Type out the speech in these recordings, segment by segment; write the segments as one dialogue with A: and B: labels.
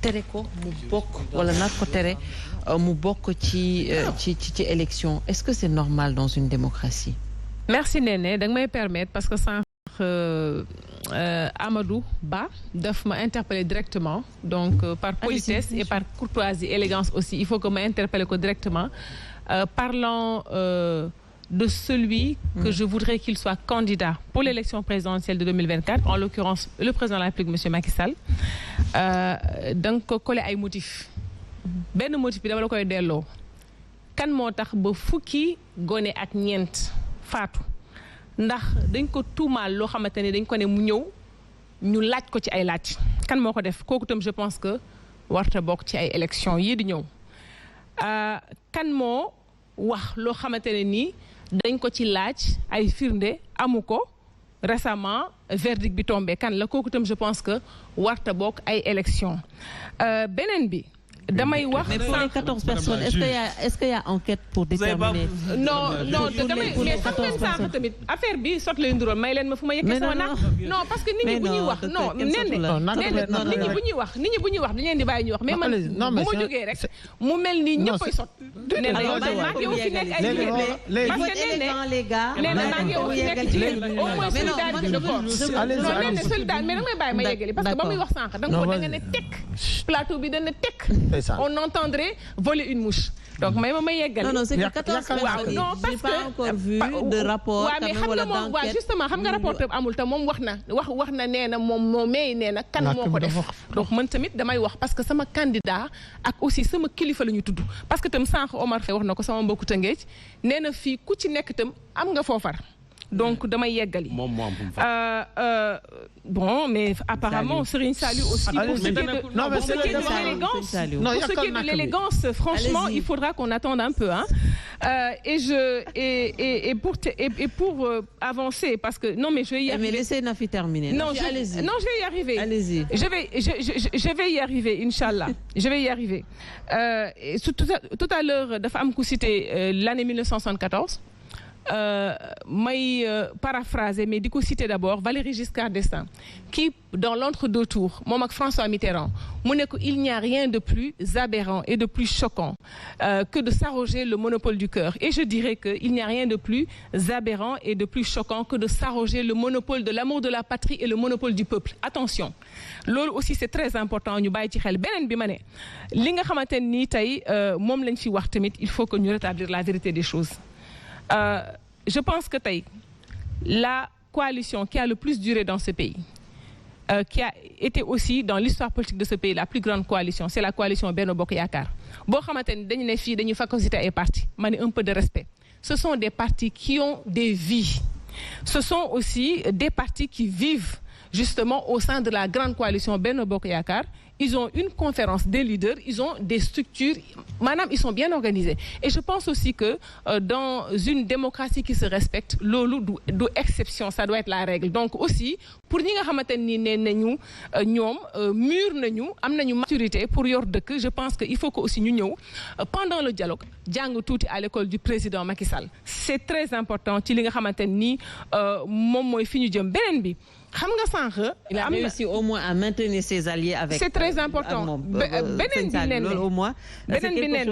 A: tere ko mu bokk wala nar ko tere mu bokk ci élection est-ce que c'est normal dans une démocratie?
B: Merci Néné da nga may permettre parce que sànq Amadou Ba daf ma interpeller directement donc par politesse et par courtoisie élégance aussi il faut que ma interpeller ko directement parlant de celui que je voudrais qu'il soit candidat pour l'élection présidentielle de 2024 en l'occurrence le président de la République monsieur Macky Sall da nga ko collé ay motifs benn motif bi dama la koy delloo kan moo tax ba fukki gone ak ñeent faatu ndax dañ ko tuumaal loo xamante ne dañ ko ne mu ñëw ñu laaj ko ci ay laaj kan moo ko def kooku tam je pense que warta bokk ci ay élections yii di ñëw kan moo wax loo xamante ne nii dañ ko ci laaj ay firnde amu ko récemment verdict bi tombé kan la kooku tam je pense que warta bokk ay élections beneen bi damay wax
A: mais pour les 14 personnes est-ce qu'il y a enquête pour déterminer
B: non damay mais sax même sànq tamit affaire bi sot lay nduroon may leen ma fu ma yeggee sama nag non parce que nit ñi bu ñuy wax non nit ñi bu ñuy wax dañ leen di bàyyi ñuy wax mais man bu ma jógee rek mu mel ni ñëppay sot nee na yow maag yow fi nekk ay jigéen parce que nee na maag yow fi nekk jigéen au moins solidarité de corps non nee na solidarité mais da ngay bàyyi ma yeggali parce que ba muy wax sànq da nga ne tekk plateau bi dana tekk on entendrait voler une mouche donc may yeggal
A: non c'est que 14 personnes
B: non parce que
A: pas encore vu de rapport
B: waaw mais xam nga moom waaw justement xam nga rapport amul te moom wax na nee na moom may nee na kan moo ko def donc man tamit damay wax parce que sama candidat ak aussi sama kilifa la ñu tudd parce que tam sànq Omar Faye wax na ko sama mbokku Tëngéej nee na fii ku ci nekk tam am nga foofar donc damay yeggali bon mais apparemment Serigne Saliou aussi pour ce qui est de l'élégance franchement il faudra qu'on attende un peu et pour avancer parce que non mais je vais y arriver.
A: Mais laissez Nafi terminer.
B: Non je vais y arriver.
A: Allez-y.
B: Je vais y arriver inchallah. Je vais y arriver. Tout à l'heure dafa am ku cité l'année 1974. may paraphraser mais di ko citer d'abord Valéry Giscard d'Estaing qui dans l'entre-deux tours moom ak François Mitterrand mu ne ko il n'y a rien de plus aberrant et de plus choquant que de s'arroger le monopole du cœur et je dirais que il n'y a rien de plus aberrant et de plus choquant que de s'arroger le monopole de l'amour de la patrie et le monopole du peuple attention loolu aussi c'est très important ñu bàyyi ci xel beneen bi ma ne li nga xamante ni tey moom lañ fi wax tamit il faut que ñu rétablir la vérité des choses. Je pense que tey la coalition qui a le plus duré dans ce pays qui a été aussi dans l'histoire politique de ce pays la plus grande coalition c'est la coalition Benno Bokk Yaakaar boo xamante ni dañu ne fii dañuy phagocyter ay partis ma ne un peu de respect ce sont des partis qui ont des vies ce sont aussi des partis qui vivent justement au sein de la grande coalition Benno Bokk Yaakaar ils ont une conférence des leaders ils ont des structures maanaam ils sont bien organisés et je pense aussi que dans une démocratie qui se respecte loolu du exception ça doit être la règle donc aussi pour ñi nga xamante ni nee nañu ñoom mûr nañu am nañu maturité pour yor dëkk je pense que il faut que aussi ñu ñëw pendant le dialogue jàng tuuti à l'école du président Macky Sall c'est très important ci li nga xamante ni moom mooy fi ñu jëm beneen bi xam nga sànq.
A: il a réussi au moins à maintenir ses alliés avec.
B: c'est très important beneen bi nen
A: au moins.
B: beneen bi nen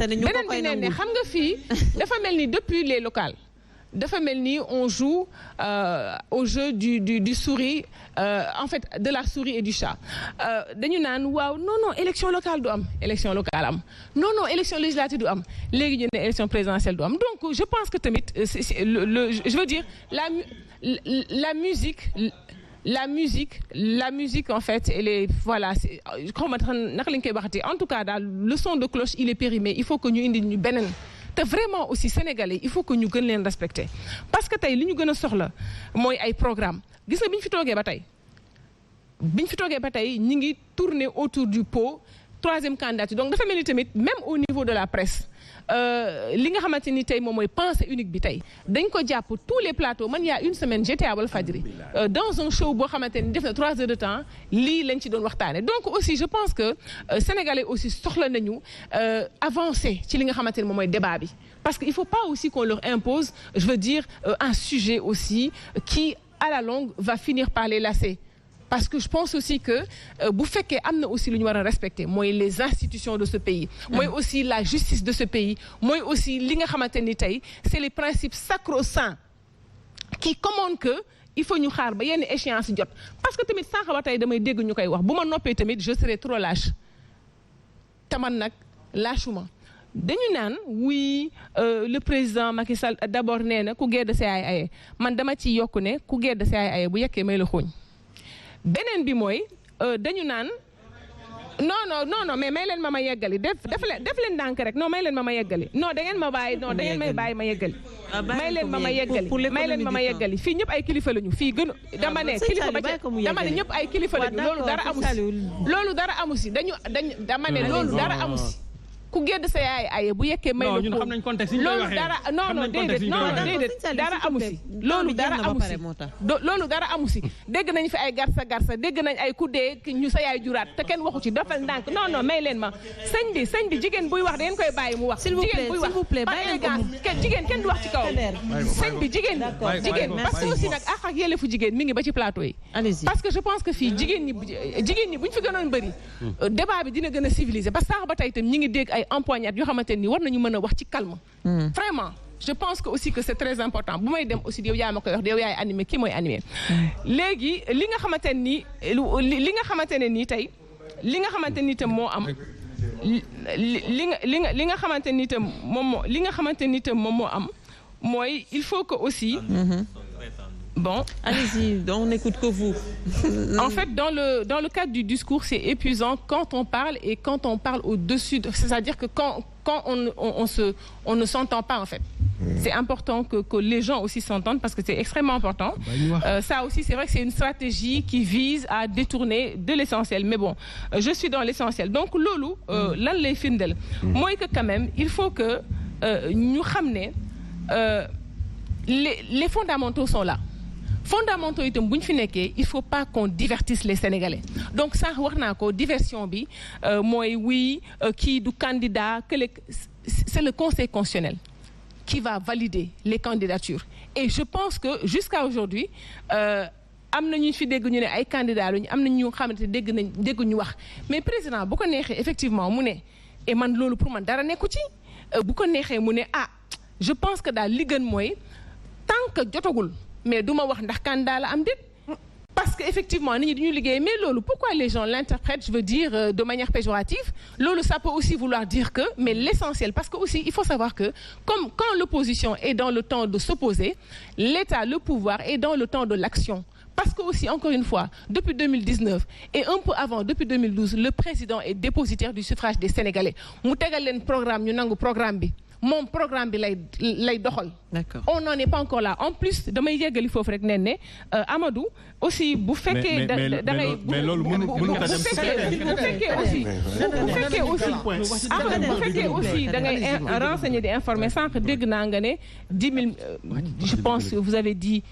B: beneen bi nen xam nga fii dafa mel ni depuis les locales dafa mel ni on joue au jeu du souris en fait de la souris et du chat dañu naan waaw non élection locale du am élection locale am non élection législative du am léegi ñu ne élection présidentielle du am donc je pense que tamit je veux dire la musique en fait elle est voilà c'est xaw ma naka lañ koy waxati en tout cas daal le son de cloche il est périmé il faut que ñu indi ñu beneen te vraiment aussi sénégalais il faut que ñu gën leen respecter parce que tey li ñu gën a soxla mooy ay programme gis nga bi ñu fi toogee ba tey ñi ngi tourner autour du pot troisième candidature donc dafa mel ni tamit même au niveau de la presse li nga xamante ni tey moom mooy pensée unique bi tey dañ ko jàpp tous les plateaux man il y a une semaine j'étais à Walfadjri dans un show boo xamante ni def na 3 heures de temps lii lañ ci doon waxtaane donc aussi je pense que sénégalais aussi soxla nañu avancer ci li nga xamante ni moom mooy débat bi parce que il faut pas aussi qu'on leur impose je veux dire un sujet aussi qui à la longue va finir par les lasser parce que je pense aussi que bu fekkee am na aussi lu ñu war a respecter mooy les institutions de ce pays mooy aussi la justice de ce pays mooy aussi li nga xamante ni tey c'est les principes sacro-saints qui commandent que il faut ñu xaar ba yenn échéance jot parce que tamit sànq ba tey damay dégg ñu koy wax bu ma noppee tamit je serai trop lâche te man nag lâchuma dañu naan oui le président Macky Sall d'abord nee na ku gedd say ay man dama ci yokku ne ku gedd say ay bu yekkee may la xooñ beneen bi mooy dañu naan non mais may leen ma yeggali def leen ndànk rek non may leen ma yeggali non da ngeen ma bàyyi non da ngeen may bàyyi ma yeggali may leen ma yeggali fii ñëpp ay kilifa lañu fii gën dama ne kilifa ba dama ne ñëpp ay kilifa lañu loolu dara amu si dama ne loolu dara amu si ku gedd sa yaay aye bu yekkee may la ko loolu dara non déedéet dara amu si loolu dara amu si dégg nañ fi ay garsa dégg nañ ay ku dee ñu sa yaay juraat te kenn waxu ci dafal ndànk non may leen ma sëñ bi jigéen buy wax da ngeen koy bàyyi mu wax jigéen buy wax par élégance jigéen kenn du wax ci kaw sëñ bi jigéen parce que aussi nag ak yelleefu jigéen mi ngi ba ci plateau yi parce que je pense que fii jigéen ñi buñ fi gënoon bëri débat bi dina gën a civilisé parce que sax ba tey tam ñi ngi dégg ay empoignade yoo xamante ni war nañu mën a wax ci calme vraiment je pense que aussi que c'est très important bu may dem aussi yow yaa ma koy wax yow yaay animé kii mooy animé léegi li nga xamante ni li nga xamante ne nii tey li nga xamante ni tam moo am li nga xamante ni tam moom moo am mooy il faut que aussi bon
A: allez-y on n'écoute que vous
B: en fait dans le cadre du discours c'est épuisant quand on parle et quand on parle au-dessus c'est-à-dire que quand on ne s'entend pas en fait c'est important que les gens aussi s'entendent parce que c'est extrêmement important ça aussi c'est vrai que c'est une stratégie qui vise à détourner de l'essentiel mais bon je suis dans l'essentiel donc loolu lan lay firndeel mooy que quand même il faut que ñu xam ne les fondamentaux sont là fondamentaux itam bu ñu fi nekkee il faut pas qu'on divertisse les Sénégalais donc sànq wax naa ko diversion bi mooy oui kii du candidat que c'est le Conseil constitutionnel qui va valider les candidatures et je pense que jusqu'à aujourd'hui am na ñu fi dégg ñu ne ay candidats lañu am na ñu xamante dégg ñu wax mais président bu ko neexee effectivement mu ne et man loolu pour man dara nekku ci bu ko neexee mu ne je pense que daal li gën mooy tant que jotagul mais du ma wax ndax candidat la am déet parce que effectivement nit ñi duñu liggéey mais loolu pourquoi les gens l'interprètent je veux dire de manière péjorative loolu ça peut aussi vouloir dire que mais l'essentiel parce que aussi il faut savoir que comme quand l'opposition est dans le temps de s'opposer l'État le pouvoir est dans le temps de l'action parce que aussi encore une fois depuis 2019 et un peu avant depuis 2012 le président est dépositaire du suffrage des Sénégalais mu tegal leen programme ñu nangu programme bi moom programme bi lay doxal.
A: D'accord.
B: On n'en est pas encore là en plus damay yeggali foofu rek ne Amadou aussi bu fekkee da ngay bu fekkee aussi da ngay renseigner di informer sànq dégg naa nga ne 10 000 je pense que vous avez dit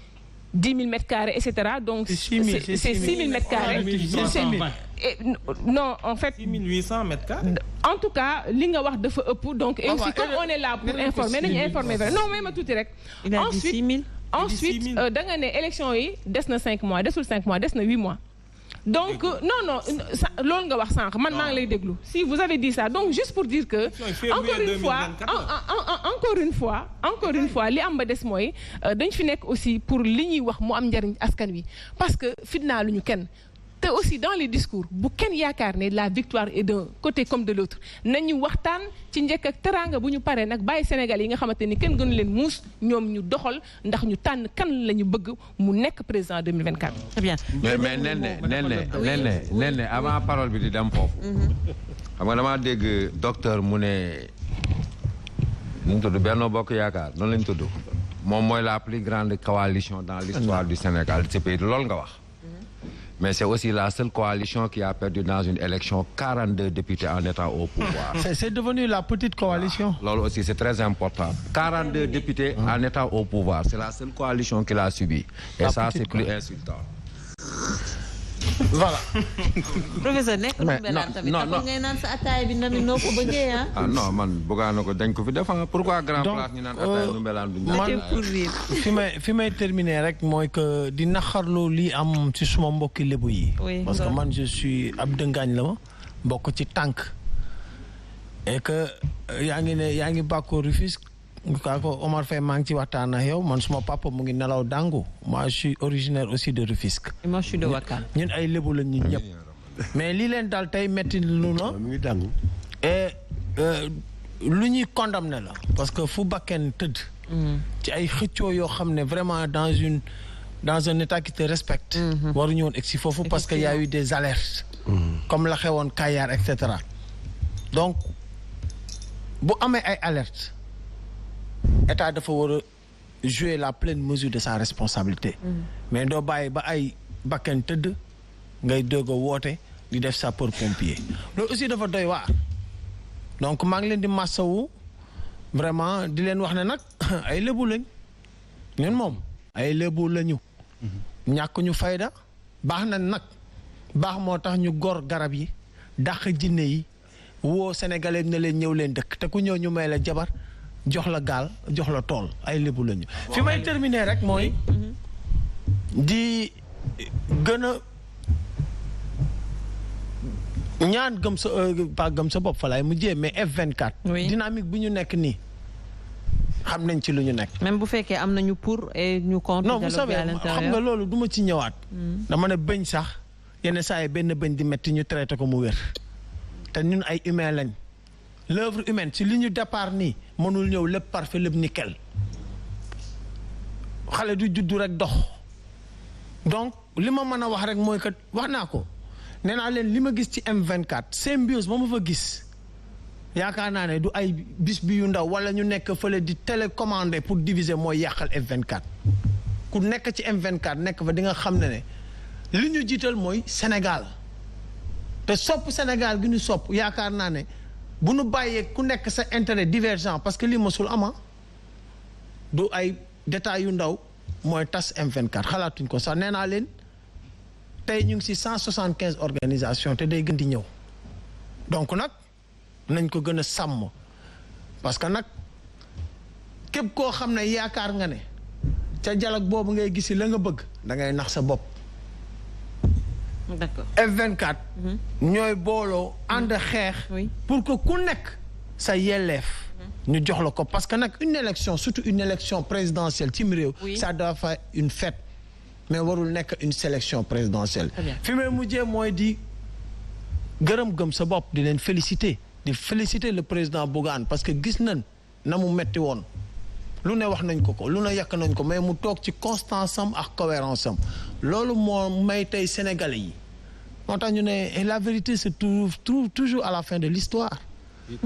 B: 10 000 mètres carrés etc. donc c'est 6 000 mètres carrés. Non en fait
C: 6800 mètres carrés.
B: En tout cas li nga wax dafa ëpp donc et aussi comme on est là pour informer nañu informer vrai non may ma tuuti rek.
A: Il a dit 6 000.
B: Ensuite da nga ne élection yi des na 5 mois desul 5 mois des na 8 mois. Donc non loolu nga wax sànq man maa ngi lay déglu si vous avez dit ça donc juste pour dire que encore une fois li am ba des mooy dañ fi nekk aussi pour li ñuy wax mu am njariñ askan wi parce que fitnaa lu ñu kenn te aussi dans les discours bu kenn yaakaar ne la victoire est d'un côté comme de l'autre nañu waxtaan ci njëkk ak teraanga bu ñu paree nag bàyyi Sénégal yi nga xamante ni kenn gënu leen muus ñoom ñu doxal ndax ñu tànn kan la ñu bëgg mu nekk président 2024.
A: Très bien.
D: mais nen avant parole bi di dem foofu. xam nga damaa dégg docteur mu ne nu ñu tudd Benno Bokk Yaakaar noonu la ñu tudd moom mooy la plus grande coalition dans l'histoire du Sénégal de ce pays loolu nga wax. Mais c'est aussi la seule coalition qui a perdu dans une élection 42 députés en étant au pouvoir.
E: C'est devenu la petite coalition.
D: Loolu aussi c'est très important. 42 députés en étant au pouvoir. C'est la seule coalition qui l'a subi. Et ça c'est plus insultant.
E: voilà.
A: professeur nekk lu belaan tamit taxul ngay naan sa ataay bi noo ko bëggee
D: ah non man bëggaa na ko dañ ko fi def pourquoi grand place ñu naan ataay nu belaan duñ
E: man fi may terminer rek mooy que di naxarlu lii am ci suma mbokki lébu yi parce que man je suis ab dëngaañ la ma bokk ci tànk et que yaa ngi bàkkoo Rufisque kaa ko Omar Faye maa ngi ci waxtaan ak yow man suma papa mu ngi nelaw Dangu moi je suis originaire aussi de Rufisque.
A: moi je suis de Ouakam.
E: ñun ay lébu lañ ñun ñëpp. mais lii leen daal tey métti lu na.
C: mu ngi Dangu.
E: et lu ñuy condamné la. parce que fu bakken tëdd. ci ay xëccoo yoo xam ne vraiment dans un état qui te respecte. waruñu woon egg si foofu parce que y a eu des alertes. comme la xewoon Kayar et cetera. donc bu amee ay alertes. État dafa war a jouer la pleine mesure de sa responsabilité. mais doo bàyyi ba ay bakken tëdd ngay doog a woote di def sapeur-pompier loolu aussi dafa doy waar. donc maa ngi leen di massawu vraiment di leen wax ne nag ay lébu lañ ñun moom ay lébu lañu. ñàkk ñu fayda baax na nag baax moo tax ñu gor garab yi dàq jinne yi woo sénégalais na leen ñëw leen dëkk te ku ñëw ñu may la jabar. jox la gaal jox la tool ay lébu lañu fi may terminer rek mooy di gën a ñaan gëm sa pas gëm sa bopp fa laay mujjee mais F24 dynamique bi ñu nekk nii xam nañ ci lu ñu nekk
A: même bu fekkee am nañu pour et ñu contre
E: non vous savez xam nga loolu du ma ci ñëwaat dama ne bëñ sax yenn saa yi benn bëñ di metti ñu traité ko mu wér te ñun ay humain lañ l'œuvre humaine ci li ñu départ nii mënul ñëw lépp parfait lépp nickel xale du juddu rek dox donc li ma mën a wax rek mooy que wax naa ko nee naa leen li ma gis ci M24 symbiose ba ma fa gis yaakaar naa ne du ay bis bi yu ndaw wala ñu nekk fële di télécommandé pour diviser mooy yàqal F24 ku nekk ci M24 nekk fa di nga xam ne li ñu jiital mooy Sénégal te sopp Sénégal gi ñu sopp yaakaar naa ne bu nu bàyyee ku nekk sa intérêt divergent parce que lii mosul ama du ay détails yu ndaw mooy tas M24 xalaatuñ ko sax nee naa leen tey ñu ngi ci 175 organisations te day gën di ñëw donc nag nañ ko gën a sàmm parce que nag képp koo xam ne yaakaar nga ne ca dialogue boobu ngay gisi la nga bëgg da ngay nax sa bopp.
A: D'accord.
E: F24 ñooy booloo ànd xeex pour que ku nekk sa yelleef ñu jox la ko parce que nag une élection surtout une élection présidentielle ci réew ça doit faire une fête mais warul nekk une sélection présidentielle fi may mujjee mooy di gëm sa bopp di leen féliciter le président Bougane parce que gis nañ na mu metti woon lu ne wax nañ ko lu ne yàq nañ ko mais mu toog ci constance am ak cohérence am loolu moo may tey sénégalais yi moo tax ñu ne la vérité se trouve toujours à la fin de l'histoire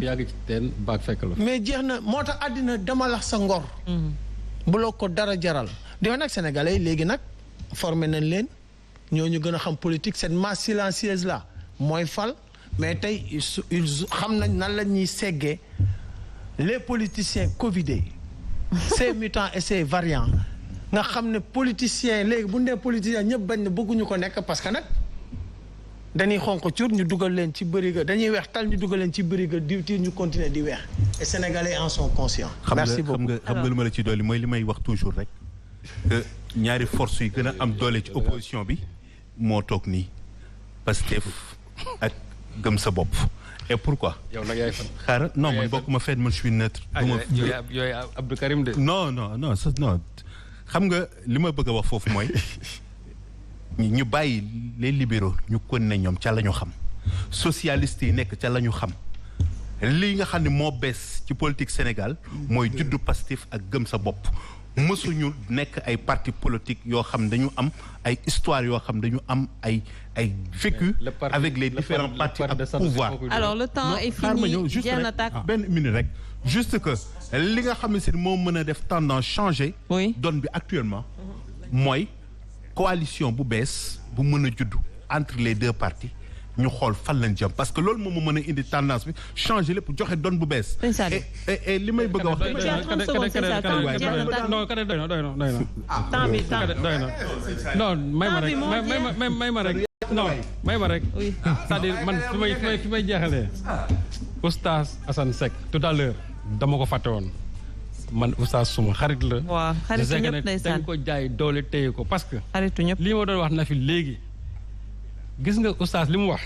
C: yàgg ci teen baag fekk la
E: mais jeex na moo tax àddina dama lax sa ngor bu la ko dara jaral di nag sénégalais yi léegi nag formé nañ leen ñooñu gën a xam politique cette masse silencieuse là mooy fal mais tey ils xam nañ nan la ñuy seggee les politiciens covidés ces mutants et ces variants nga xam ne politiciens léegi bu ñu nee politiciens ñëpp bañ na bëgguñu ko nekk parce que nag dañuy xonq cur ñu dugal leen ci bëriga dañuy weex tal ñu dugal leen ci bëriga diwtiir ñu continuer di weex et sénégalais en sont conscients. merci beaucoup
F: xam nga lu ma la ci dolli mooy li may wax toujours rek que ñaari force yi gën a am doole ci opposition bi moo toog nii Pastef ak gëm sa bopp. et pourquoi.
C: yow nag yaay fan.
F: xaaral non man bokkuma fenn man je suis neutre.
C: yooyu Abdou Karim de.
F: non xam nga li ma bëgg a wax foofu mooy ñu bàyyi les libéraux ñu kon ne ñoom ca la ñu xam socialistes yi nekk ca la ñu xam li nga xam ne moo bees ci politique Sénégal mooy juddu Pastef ak gëm sa bopp mësuñu nekk ay parti politique yoo xam dañu am ay histoire yoo xam dañu am ay vécu avec les différents partis ak pouvoir.
A: alors le temps est fini jeex na tàkk
F: benn minute rek juste que li nga xam ne si moo mën a def tendance changer donne bi actuellement mooy coalition bu bees bu mën a juddu entre les deux partis ñu xool fan lañ jëm parce que loolu moom moo mën a indi tendance bi changer lépp joxe doon bu bees. et li may bëgg a wax.
C: non kade doy na. non may ma rek non may ma rek c'est-à-dire man fi may jeexalee oustaz Assane Seck tout à l'heure dama ko fàtte woon man oustaz suma xarit la.
A: waaw xaritu ñëpp ndeysaan
C: dañ ko jaay doole téye ko parce que.
A: xaritu ñëpp
C: lii ma doon wax na fi léegi gis nga oustaz li mu wax.